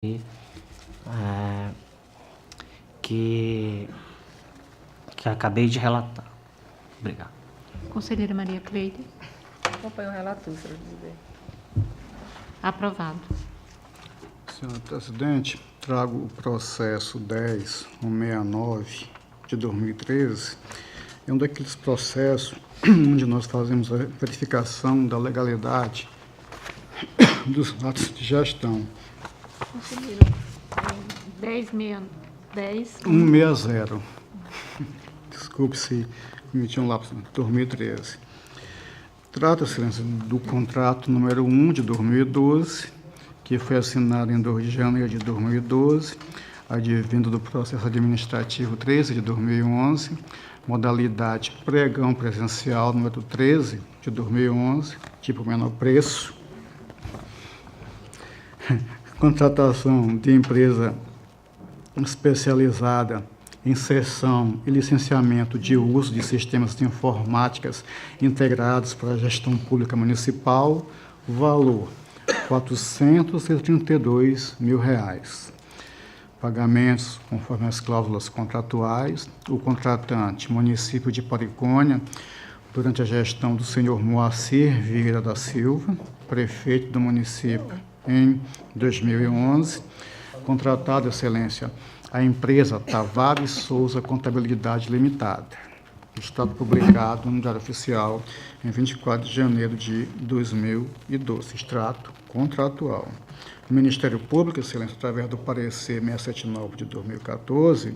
é, que acabei de relatar. Obrigado. Conselheira Maria Cleide. Acompanho o relator, senhor presidente. Aprovado. Senhor presidente, trago o processo 10.169 de 2013. É um daqueles processos onde nós fazemos a verificação da legalidade dos atos de gestão. Conselheiro, 160. Desculpe se cometi um lapso, 2013. Trata-se, excelência, do contrato número 1 de 2012, que foi assinado em 2 de janeiro de 2012, advindo do processo administrativo 13 de 2011, modalidade pregão presencial número 13 de 2011, tipo menor preço, contratação de empresa especializada em cessão e licenciamento de uso de sistemas de informáticas integrados para a gestão pública municipal, valor R$432 mil. Pagamentos conforme as cláusulas contratuais. O contratante, município de Paricônia, durante a gestão do senhor Moacir Vieira da Silva, prefeito do município em 2011. Contratado, excelência, a empresa Tavares Souza Contabilidade Limitada. Estado publicado no Diário Oficial em 24 de janeiro de 2012. Extrato contratual. O Ministério Público, excelência, através do parecer 679 de 2014,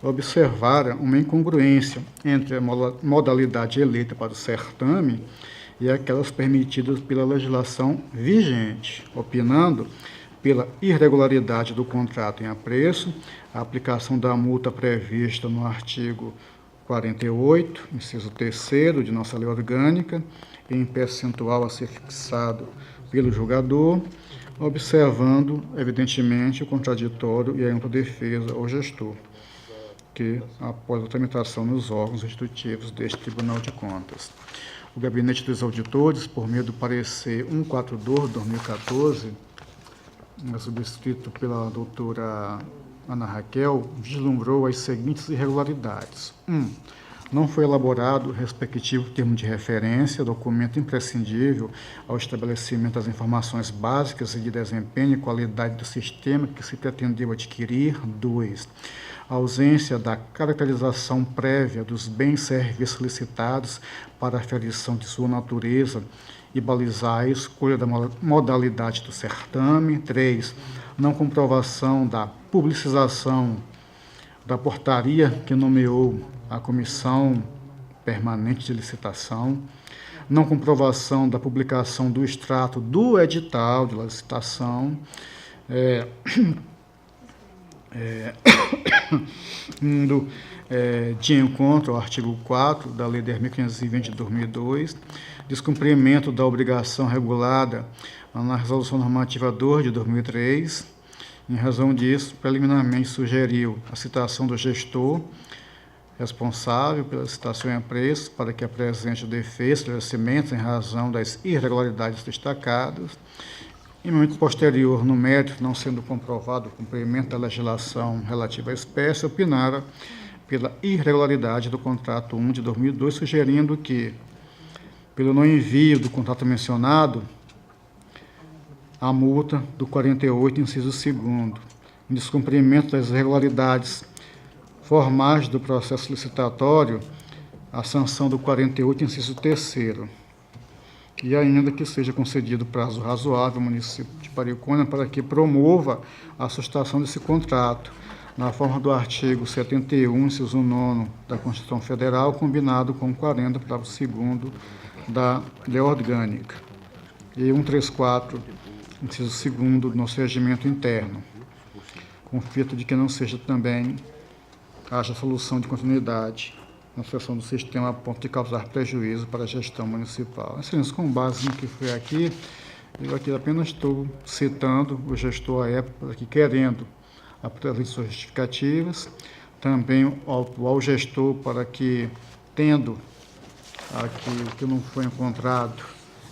observaram uma incongruência entre a modalidade eleita para o certame e aquelas permitidas pela legislação vigente, opinando pela irregularidade do contrato em apreço, a aplicação da multa prevista no artigo 48, inciso 3º de nossa lei orgânica, em percentual a ser fixado pelo julgador, observando, evidentemente, o contraditório e a ampla defesa ao gestor, que, após a tramitação nos órgãos institutivos deste Tribunal de Contas. O Gabinete dos Auditores, por meio do parecer 142 de 2014, subscrito pela doutora Ana Raquel, vislumbrou as seguintes irregularidades. 1. Não foi elaborado o respectivo termo de referência, documento imprescindível ao estabelecimento das informações básicas e de desempenho e qualidade do sistema que se pretendeu adquirir. 2. A ausência da caracterização prévia dos bens e serviços licitados para aferição de sua natureza e balizar a escolha da modalidade do certame. 3. Não comprovação da publicização da portaria que nomeou a Comissão Permanente de Licitação. Não comprovação da publicação do extrato do edital de licitação. De encontro ao artigo 4 da Lei 10.520 de 2002, descumprimento da obrigação regulada na Resolução Normativa 2 de 2003. Em razão disso, preliminarmente sugeriu a citação do gestor responsável pela licitação em preço para que apresente o defeito, esclarecimentos em razão das irregularidades destacadas. Em momento posterior, no mérito, não sendo comprovado o cumprimento da legislação relativa à espécie, opinara pela irregularidade do contrato 1 de 2002, sugerindo que, pelo não envio do contrato mencionado, a multa do 48, inciso 2º, em descumprimento das irregularidades formais do processo licitatório, a sanção do 48, inciso 3º. E ainda que seja concedido prazo razoável ao município de Paricônia para que promova a sustação desse contrato, na forma do artigo 71, inciso 9 da Constituição Federal, combinado com o 40, parágrafo 2º da Lei Orgânica, e 134, inciso 2º do nosso regimento interno, com fito de que não seja também haja solução de continuidade na sucessão do sistema a ponto de causar prejuízo para a gestão municipal. Excelência, com base no que foi aqui, eu aqui apenas estou citando o gestor à época, aqui querendo apresentar suas justificativas, também ao gestor para que, tendo aquilo que não foi encontrado,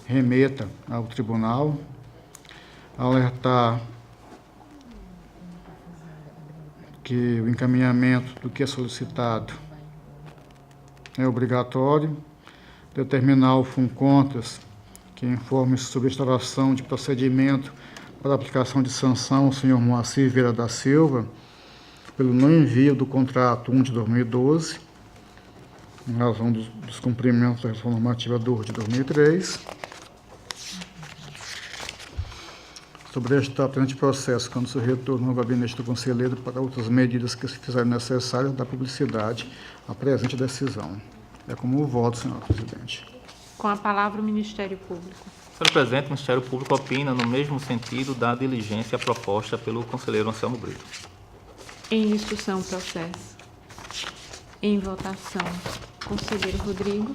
remeta ao tribunal, alertar que o encaminhamento do que é solicitado é obrigatório. Determinar o FUNCONTAS que informe sobre a instauração de procedimento para aplicação de sanção ao senhor Moacir Vieira da Silva pelo não envio do contrato 1 de 2012, em razão dos cumprimentos da reforma normativa 2 de 2003. Sobre este tratante de processo, quando se retorno ao gabinete do conselheiro para outras medidas que se fizerem necessárias da publicidade à presente decisão. É como o voto, senhora presidente. Com a palavra o Ministério Público. Senhor presidente, o Ministério Público opina no mesmo sentido da diligência proposta pelo conselheiro Anselmo Brito. Em instrução, processo. Em votação, conselheiro Rodrigo.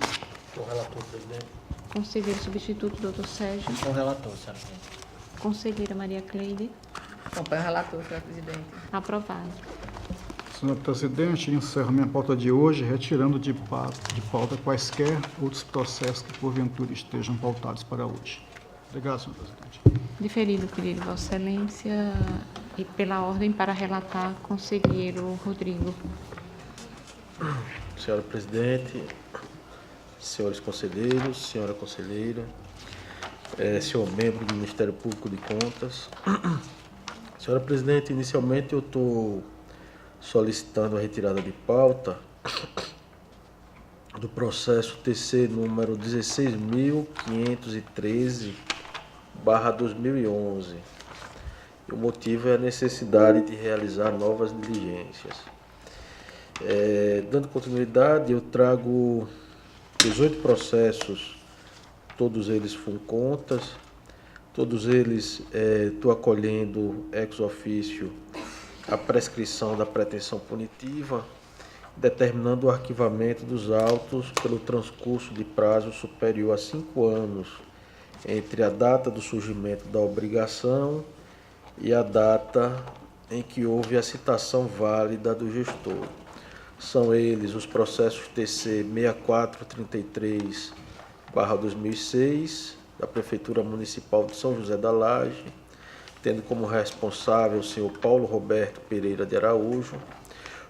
Com o relator, presidente. Conselheiro substituto, doutor Sérgio. Com o relator, senhora presidente. Conselheira Maria Cleide. Acompanho o relator, senhora presidente. Aprovado. Senhor presidente, encerro minha pauta de hoje, retirando de pauta quaisquer outros processos que porventura estejam pautados para hoje. Obrigado, senhor presidente. Diferido, pedido, Vossa Excelência, e pela ordem para relatar, conselheiro Rodrigo. Senhora presidente, senhores conselheiros, senhora conselheira, senhor membro do Ministério Público de Contas. Senhora presidente, inicialmente eu estou solicitando a retirada de pauta do processo TC número 16.513/2011. O motivo é a necessidade de realizar novas diligências. Dando continuidade, eu trago 18 processos, todos eles FUNCONTAS, todos eles estou acolhendo ex officio a prescrição da pretensão punitiva, determinando o arquivamento dos autos pelo transcurso de prazo superior a 5 anos entre a data do surgimento da obrigação e a data em que houve a citação válida do gestor. São eles os processos TC 6433/2006, da Prefeitura Municipal de São José da Laje, tendo como responsável o senhor Paulo Roberto Pereira de Araújo.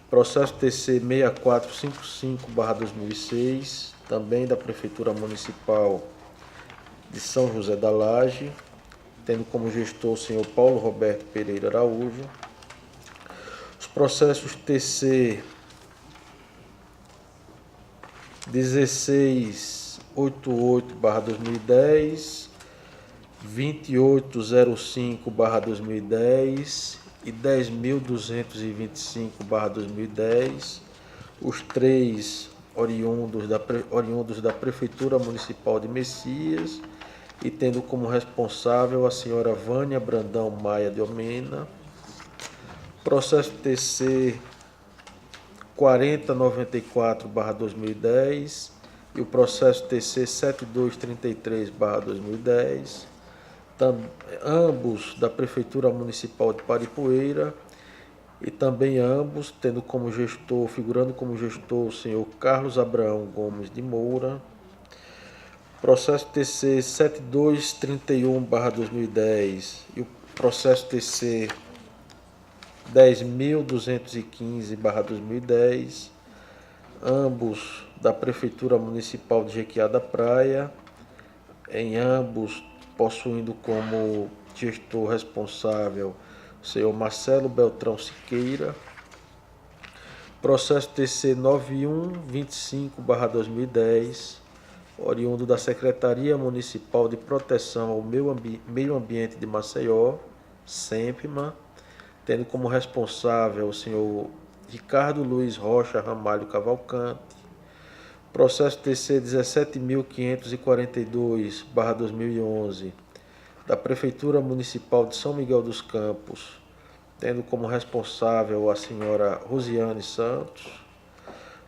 Processo TC 6455/2006, também da Prefeitura Municipal de São José da Laje, tendo como gestor o senhor Paulo Roberto Pereira Araújo. Os processos TC 1688/2010, 2805/2010 e 10.225/2010, os três oriundos da Prefeitura Municipal de Messias, e tendo como responsável a senhora Vânia Brandão Maia de Omena. Processo TC 4094/2010 e o processo TC 7233/2010, ambos da Prefeitura Municipal de Paripueira, e também ambos tendo como gestor, figurando como gestor, o senhor Carlos Abraão Gomes de Moura. Processo TC 7231/2010 e o processo TC 10.215/2010, ambos da Prefeitura Municipal de Jequiá da Praia, em ambos possuindo como gestor responsável o senhor Marcelo Beltrão Siqueira. Processo TC 9125/2010, oriundo da Secretaria Municipal de Proteção ao Meio Ambiente de Maceió, SEMPMA, tendo como responsável o senhor Ricardo Luiz Rocha Ramalho Cavalcante. Processo TC 17.542/2011, da Prefeitura Municipal de São Miguel dos Campos, tendo como responsável a senhora Rosiane Santos.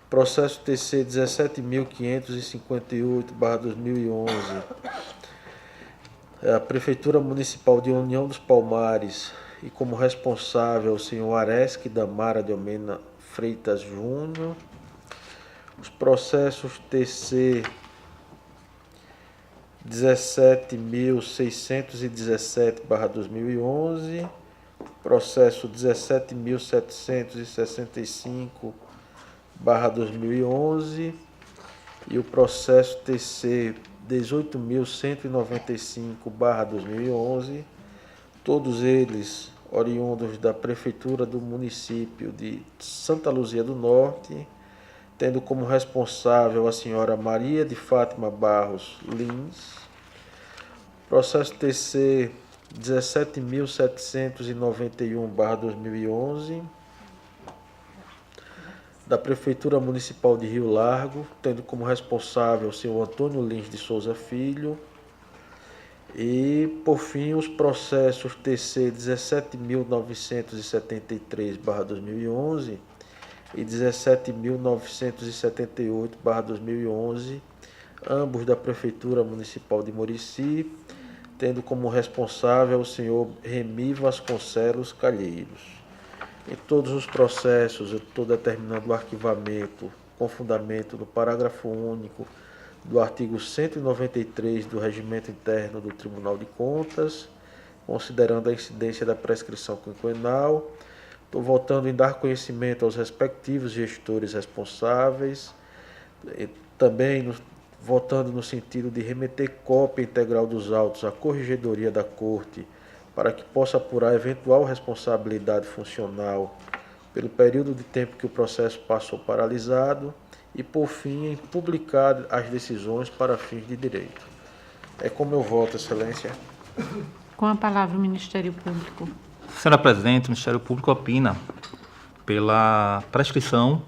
Processo TC 17.558/2011, a Prefeitura Municipal de União dos Palmares, e como responsável o senhor Aresque Damara de Omena Freitas Júnior. Os processos TC 17.617/2011, processo 17.765/2011 e o processo TC 18.195/2011, todos eles oriundos da Prefeitura do município de Santa Luzia do Norte, tendo como responsável a senhora Maria de Fátima Barros Lins. Processo TC 17.791/2011, da Prefeitura Municipal de Rio Largo, tendo como responsável o senhor Antônio Lins de Souza Filho. E, por fim, os processos TC 17.973/2011 e 17.978/2011, ambos da Prefeitura Municipal de Murici, tendo como responsável o senhor Remi Vasconcelos Calheiros. Em todos os processos, eu estou determinando o arquivamento com fundamento no parágrafo único do artigo 193 do Regimento Interno do Tribunal de Contas, considerando a incidência da prescrição quinquenal. Estou votando em dar conhecimento aos respectivos gestores responsáveis, e também votando no sentido de remeter cópia integral dos autos à Corregedoria da Corte, para que possa apurar eventual responsabilidade funcional pelo período de tempo que o processo passou paralisado e, por fim, em publicar as decisões para fins de direito. É como eu voto, Excelência. Com a palavra o Ministério Público. Senhora Presidente, o Ministério Público opina pela prescrição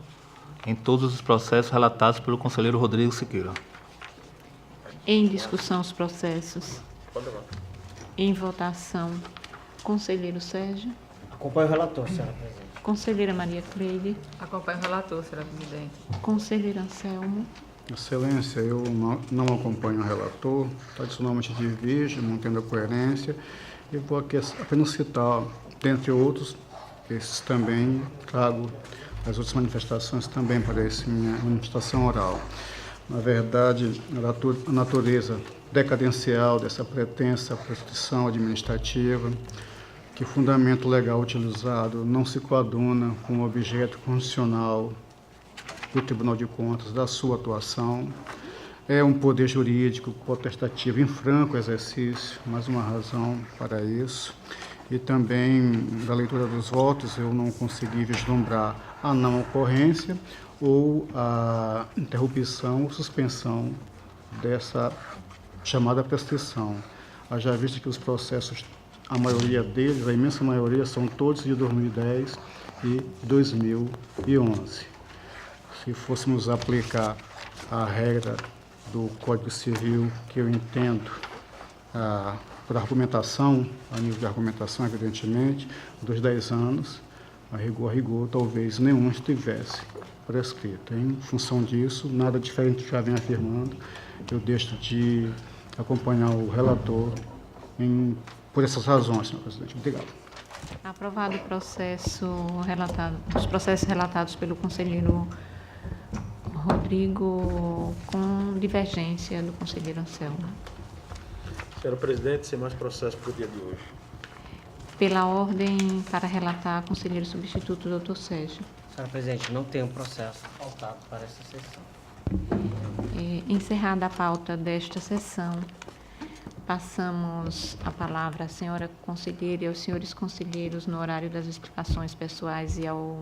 em todos os processos relatados pelo conselheiro Rodrigo Siqueira. Em discussão os processos. Em votação, conselheiro Sérgio. Acompanho o relator, senhora presidente. Conselheira Maria Cleide. Acompanho o relator, senhora presidente. Conselheiro Anselmo. Excelência, eu não acompanho o relator, tradicionalmente divirjo, mantendo a coerência, e vou aqui apenas citar, dentre outros, esses também, trago as outras manifestações também para essa minha manifestação oral. Na verdade, a natureza decadencial dessa pretensa prescrição administrativa, que o fundamento legal utilizado não se coaduna com o objeto constitucional do Tribunal de Contas, da sua atuação, é um poder jurídico potestativo em franco exercício, mais uma razão para isso, e também, da leitura dos votos, eu não consegui vislumbrar a não ocorrência ou a interrupção ou suspensão dessa chamada prescrição. Haja visto que os processos, a maioria deles, a imensa maioria, são todos de 2010 e 2011. Se fôssemos aplicar a regra do Código Civil, que eu entendo, por argumentação, a nível de argumentação, evidentemente, dos 10 anos, a rigor, talvez nenhum estivesse prescrito. Em função disso, nada diferente do que já vem afirmando, eu deixo de acompanhar o relator por essas razões, senhor presidente. Obrigado. Aprovado o processo relatado, os processos relatados pelo conselheiro Rodrigo, com divergência do conselheiro Anselmo. Senhora Presidente, sem mais processo para o dia de hoje. Pela ordem, para relatar, conselheiro substituto, doutor Sérgio. Senhora presidente, não tem um processo pautado para essa sessão. Encerrada a pauta desta sessão, passamos a palavra à senhora conselheira e aos senhores conselheiros no horário das explicações pessoais e ao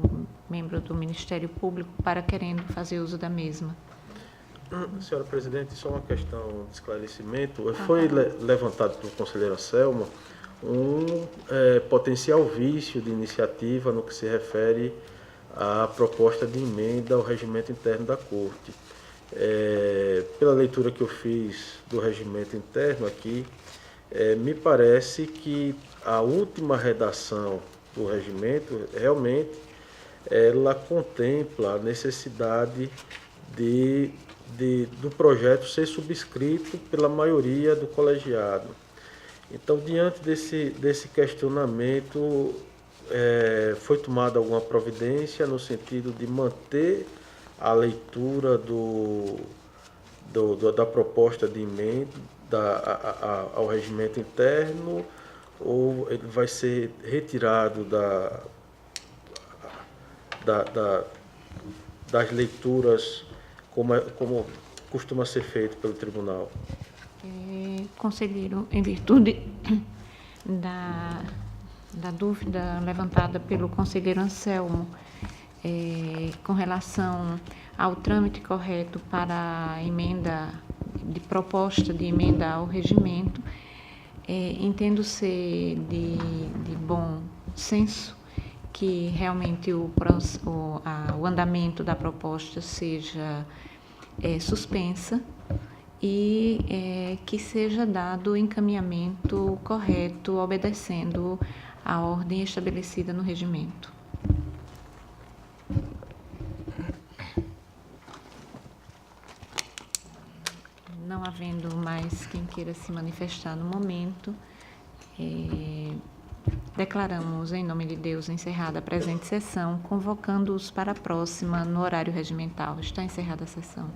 membro do Ministério Público para querendo fazer uso da mesma. Senhora Presidente, só uma questão de esclarecimento. Foi levantado pelo conselheiro Anselmo um potencial vício de iniciativa no que se refere à proposta de emenda ao regimento interno da Corte. Pela leitura que eu fiz do regimento interno aqui, me parece que a última redação do regimento realmente ela contempla a necessidade do projeto ser subscrito pela maioria do colegiado. Então, diante desse questionamento, foi tomada alguma providência no sentido de manter a leitura da proposta de emenda ao regimento interno, ou ele vai ser retirado das leituras como costuma ser feito pelo tribunal? Conselheiro, em virtude da dúvida levantada pelo conselheiro Anselmo, com relação ao trâmite correto para a emenda, de proposta de emenda ao regimento, entendo ser de bom senso que realmente o andamento da proposta seja suspensa e que seja dado o encaminhamento correto, obedecendo a ordem estabelecida no regimento. Não havendo mais quem queira se manifestar no momento, declaramos, em nome de Deus, encerrada a presente sessão, convocando-os para a próxima no horário regimental. Está encerrada a sessão.